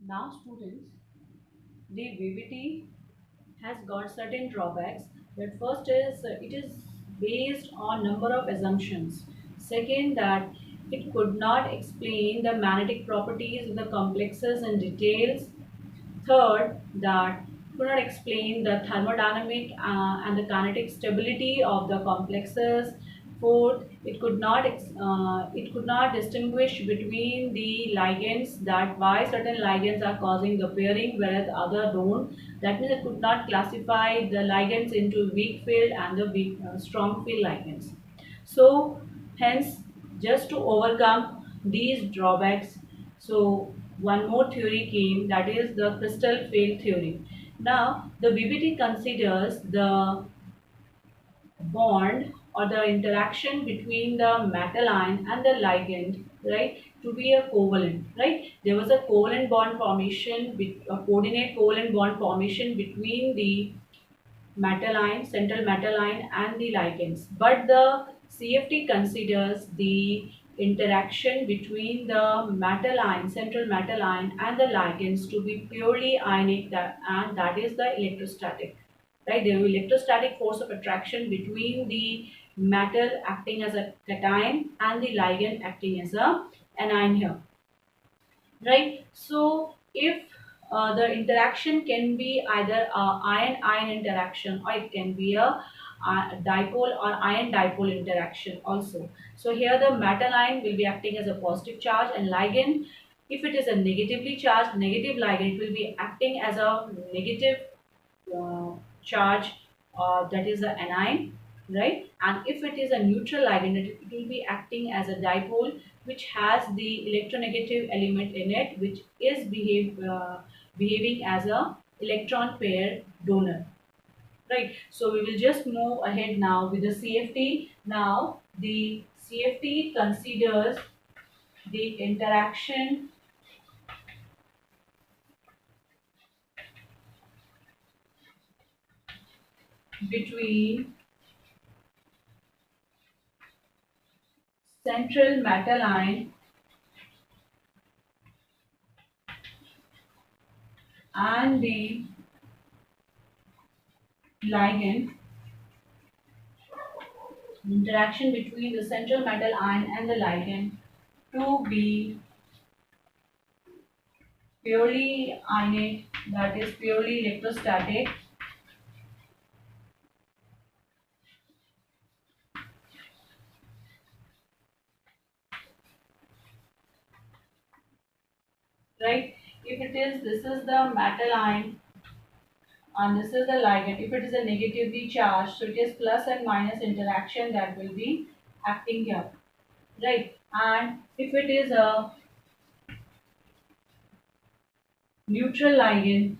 Now students, the VBT has got certain drawbacks. That first is it is based on number of assumptions. Second, that it could not explain the magnetic properties of the complexes in details. Third, that could not explain the thermodynamic and the kinetic stability of the complexes. Fourth, it could not distinguish between the ligands, that why certain ligands are causing the pairing whereas other don't. That means it could not classify the ligands into weak field and the strong field ligands. So hence, just to overcome these drawbacks, so one more theory came, that is the crystal field theory. Now the BBT considers the bond or the interaction between the metal ion and the ligand, right, to be a covalent, right. There was a covalent bond formation, a coordinate covalent bond formation between the metal ion, central metal ion and the ligands. But the CFT considers the interaction between the metal ion, central metal ion and the ligands to be purely ionic, and that is the electrostatic. Right, the electrostatic force of attraction between the metal acting as a cation and the ligand acting as a anion here, right. So if the interaction can be either a ion-ion interaction, or it can be a dipole or ion dipole interaction also. So here the metal ion will be acting as a positive charge, and ligand, if it is a negatively charged negative ligand, it will be acting as a negative uh, charge, that is the anion, right. And if it is a neutral ligand, it will be acting as a dipole which has the electronegative element in it, which is behaving as a electron pair donor, right. So we will just move ahead now with the CFT. Now the CFT considers the interaction between central metal ion and the ligand, interaction between the central metal ion and the ligand to be purely ionic, that is purely electrostatic, right. If it is, this is the metal ion and this is the ligand. If it is a negatively charged, so it is plus and minus interaction that will be acting here, right. And if it is a neutral ligand,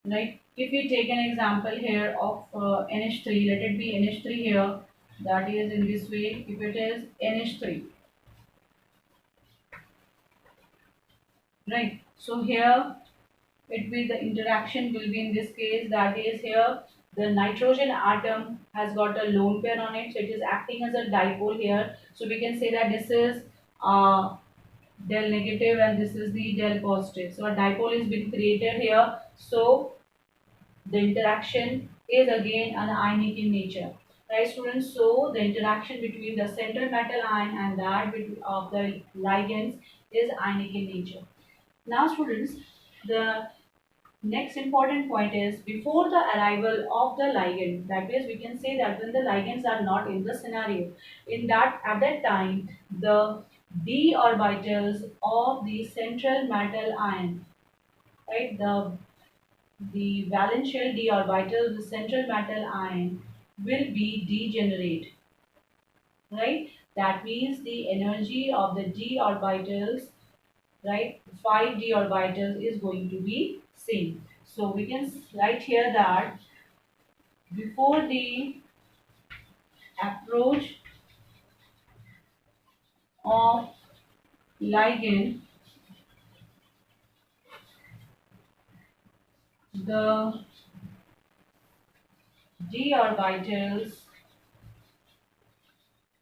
right. If we take an example here of NH3, let it be NH3 here, that is in this way. If it is NH3, right. So here it will, the interaction will be in this case, that is here the nitrogen atom has got a lone pair on it, so it is acting as a dipole here. So we can say that this is del negative and this is the del positive. So a dipole is being created here. So the interaction is again an ionic in nature, right students. So the interaction between the central metal ion and that of the ligands is ionic in nature. Now students, the next important point is before the arrival of the ligand, that is we can say that when the ligands are not in the scenario, in that at that time the d orbitals of the central metal ion, right, the valence shell d orbital of the central metal ion will be degenerate, right. That means the energy of the d orbitals, right, 5d orbitals is going to be same. So we can write here that before the approach of ligand, the d orbitals,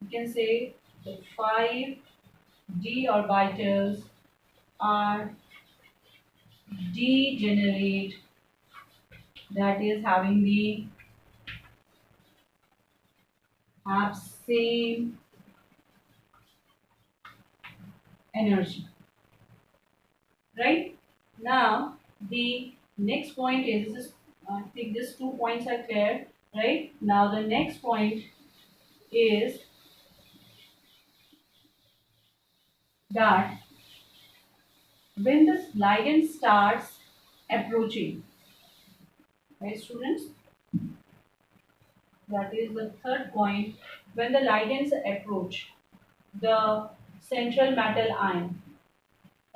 you can say the 5 d orbitals are degenerate, that is having the have same energy, right? Now the next point is this. I think these 2 points are clear, right? Now the next point is that when the ligand starts approaching, right, students? That is the third point. When the ligands approach the central metal ion,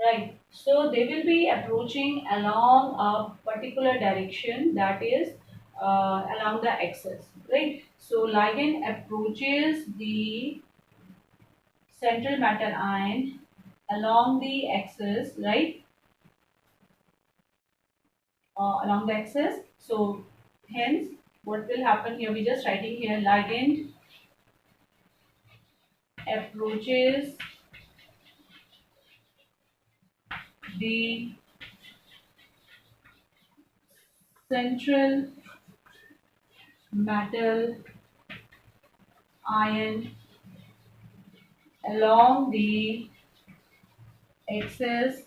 right? So they will be approaching along a particular direction, that is along the axis, right? So ligand approaches the central metal ion along the axis, right? Along the axis. So hence, what will happen here? We just writing here ligand approaches the central metal ion along the axis,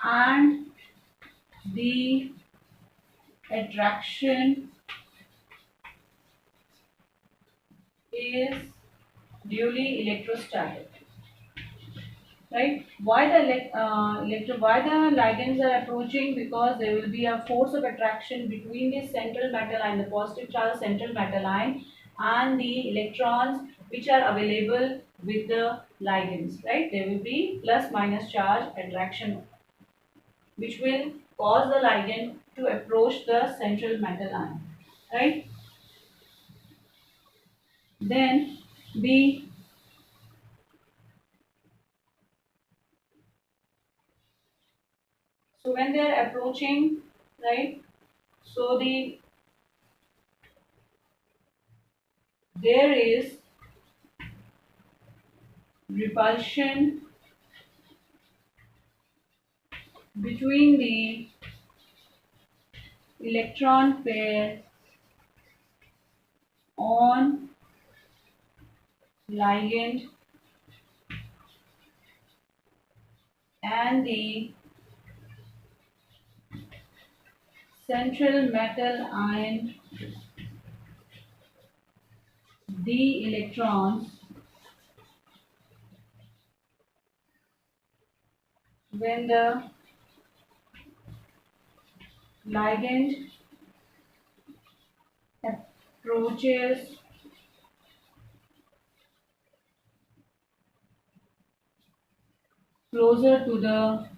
and the attraction is duly electrostatic, right? Why the ligands are approaching? Because there will be a force of attraction between the central metal ion, the positive charge central metal ion, and the electrons which are available with the ligands, right? There will be plus minus charge attraction which will cause the ligand to approach the central metal ion, right? Then the so when they are approaching, right? So there is repulsion between the electron pair on ligand and the central metal ion. The electrons, when the ligand approaches closer to the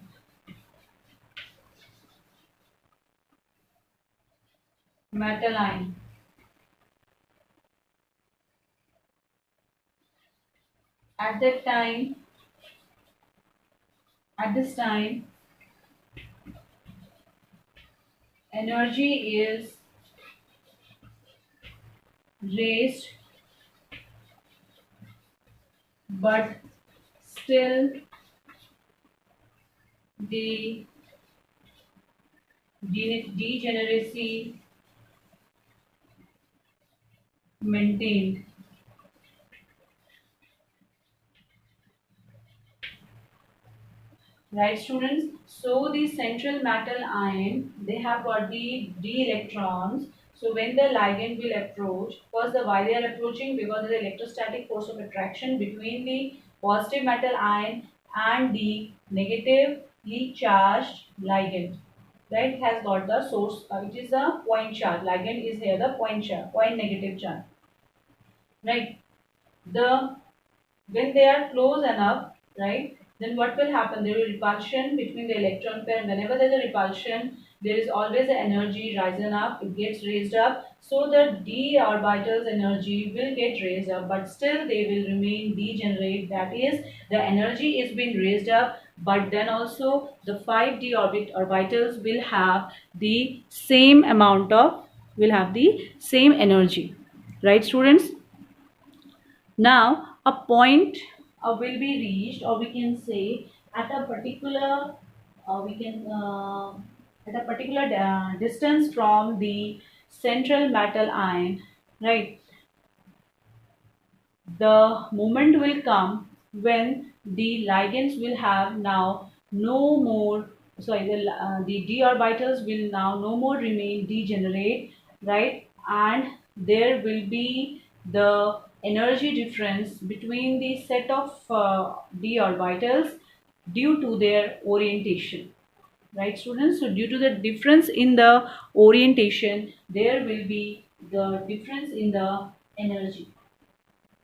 metal ion, at that time, at this time, energy is raised, but still the degeneracy maintained, right, students? So the central metal ion, they have got the d electrons. So when the ligand will approach, first the why they are approaching, because of the electrostatic force of attraction between the positive metal ion and the negatively charged ligand, right? Has got the source, which is a point charge. Ligand is here the point charge, point negative charge, right? The when they are close enough, right, then what will happen? There will be repulsion between the electron pair, and whenever there is a repulsion, there is always the energy rising up, it gets raised up. So the d orbital's energy will get raised up, but still they will remain degenerate. That is, the energy is being raised up, but then also the 5d orbitals will have the same amount of, will have the same energy, right, students? Now, will be reached, or we can say at a particular we can at a particular distance from the central metal ion, right? The moment will come when the ligands will have now no more, sorry, the d orbitals will now no more remain degenerate, right? And there will be the energy difference between the set of d orbitals due to their orientation, right students? So due to the difference in the orientation, there will be the difference in the energy,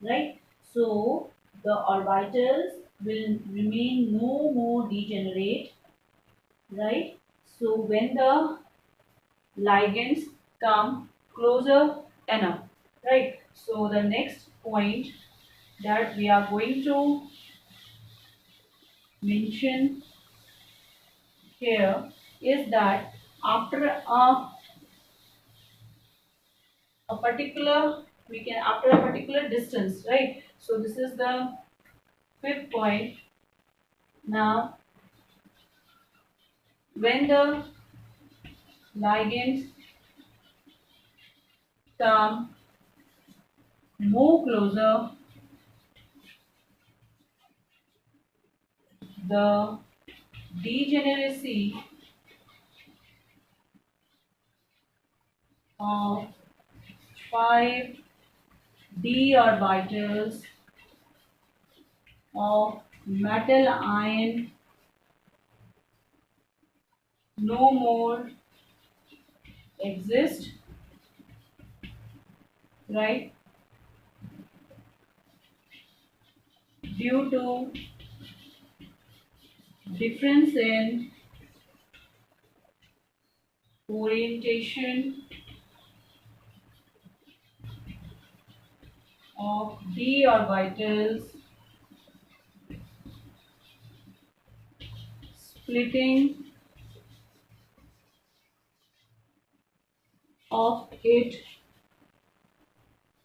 right? So the orbitals will remain no more degenerate, right? So when the ligands come closer enough, right? So the next point that we are going to mention here is that after a particular, we can, after a particular distance, right? So this is the fifth point. Now when the ligands come more closer, the degeneracy of 5 d orbitals of metal ion no more exist, right? Due to difference in orientation of d orbitals, splitting of it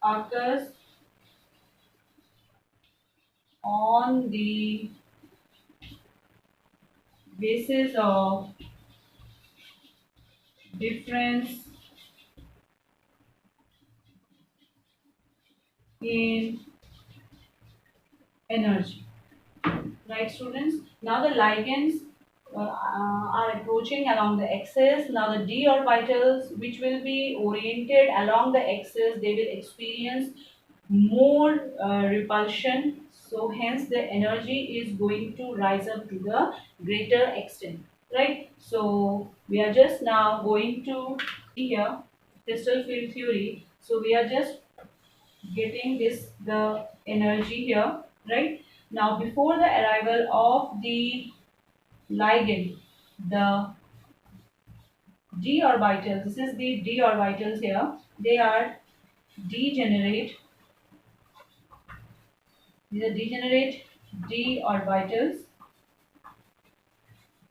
occurs on the basis of difference in energy, right students? Now the ligands are approaching along the axis. Now the d orbitals which will be oriented along the axis, they will experience more repulsion, so hence the energy is going to rise up to the greater extent, right? So we are just now going to see here crystal field theory. So we are just getting this the energy here, right? Now before the arrival of the ligand, the d orbitals, this is the d orbitals here, they are degenerate, these are degenerate d orbitals,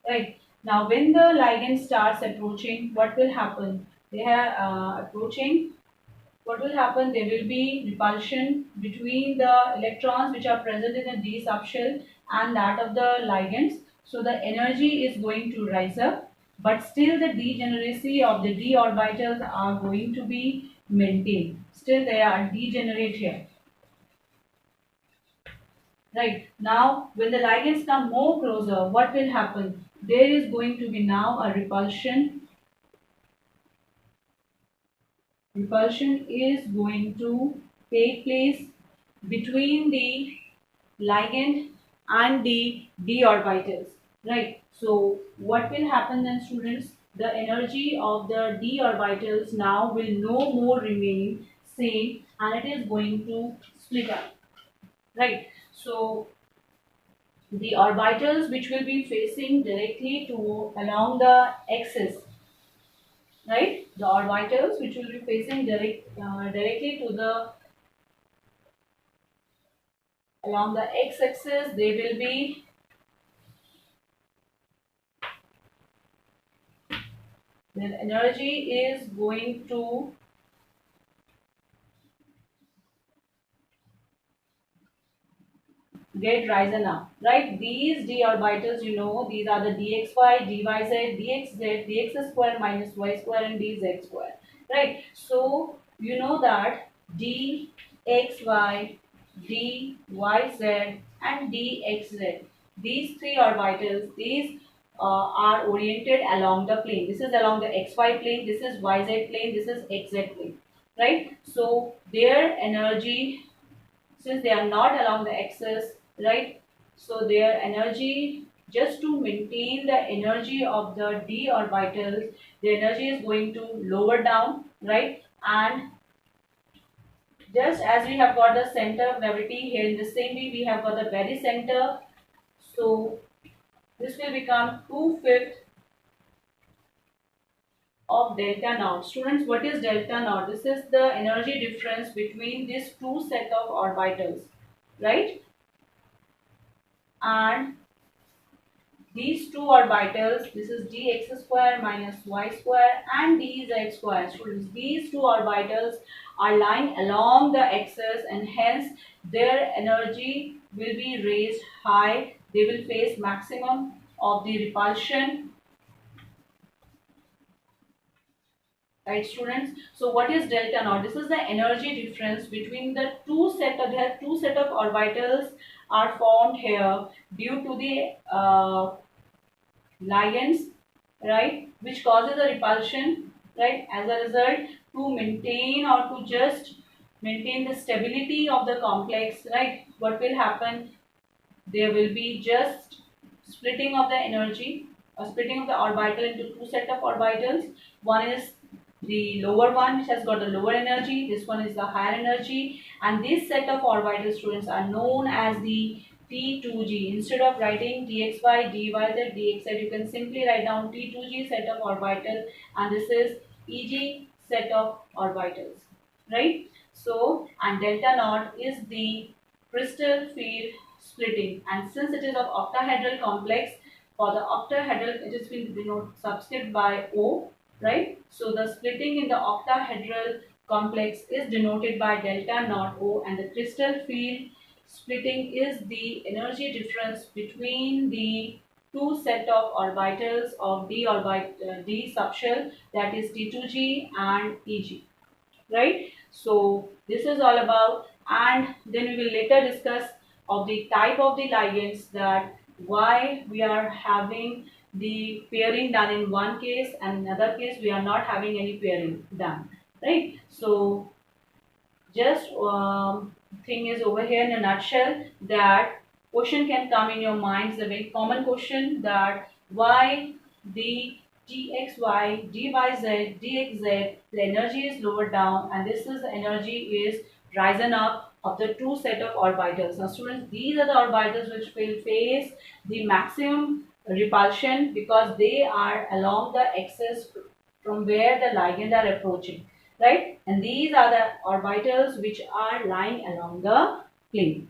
right? Now when the ligand starts approaching, what will happen? They are approaching, what will happen? There will be repulsion between the electrons which are present in the d subshell and that of the ligands. So the energy is going to rise up, but still the degeneracy of the d orbitals are going to be maintained. Still they are degenerate here. Right. Now, when the ligands come more closer, what will happen? There is going to be now a repulsion. Repulsion is going to take place between the ligand and the d orbitals. Right. So, what will happen then, students? The energy of the d orbitals now will no more remain same, and it is going to split up. Right. So, the orbitals which will be facing directly to along the axis, right? The orbitals which will be facing directly to the along the x-axis, they will be, their energy is going to get risen up, right? These d orbitals, you know, these are the dxy, dyz, dxz, dx square minus y square and dz square, right? So you know that dxy, dyz and dxz, these three orbitals, these are oriented along the plane. This is along the xy plane, this is yz plane, this is xz plane, right? So their energy, since they are not along the axis, right? So their energy, just to maintain the energy of the d orbitals, the energy is going to lower down, right? And just as we have got the center of gravity here, in the same way we have got the very center. So this will become 2/5 of delta naught. Students, what is delta naught? This is the energy difference between these two set of orbitals, right? And these two orbitals, this is dx square minus y square and dz square. Students, these two orbitals are lying along the axis and hence their energy will be raised high. They will face maximum of the repulsion. Right, students? So what is delta naught? This is the energy difference between the two set of orbitals are formed here due to the ligands, right, which causes a repulsion, right? As a result, to maintain or to just maintain the stability of the complex, right, what will happen? There will be just splitting of the energy, or splitting of the orbital into two set of orbitals. One is the lower one, which has got the lower energy, this one is the higher energy, and this set of orbital, students, are known as the T2G. Instead of writing dxy, dyz, dxz, you can simply write down T2G set of orbital, and this is EG set of orbitals, right? So, and delta naught is the crystal field splitting, and since it is of octahedral complex, for the octahedral it is been denoted subscript by O, right? So the splitting in the octahedral complex is denoted by delta naught O, and the crystal field splitting is the energy difference between the two set of orbitals of d subshell, that is T2G and EG, right? So this is all about, and then we will later discuss of the type of the ligands, that why we are having the pairing done in one case and another case we are not having any pairing done, right? So just thing is over here in a nutshell, that question can come in your mind. It's a very common question, that why the dxy, dyz, dxz, the energy is lowered down and this is the energy is risen up of the two set of orbitals. Now students, these are the orbitals which will face the maximum repulsion because they are along the axis from where the ligand are approaching, right? And these are the orbitals which are lying along the plane.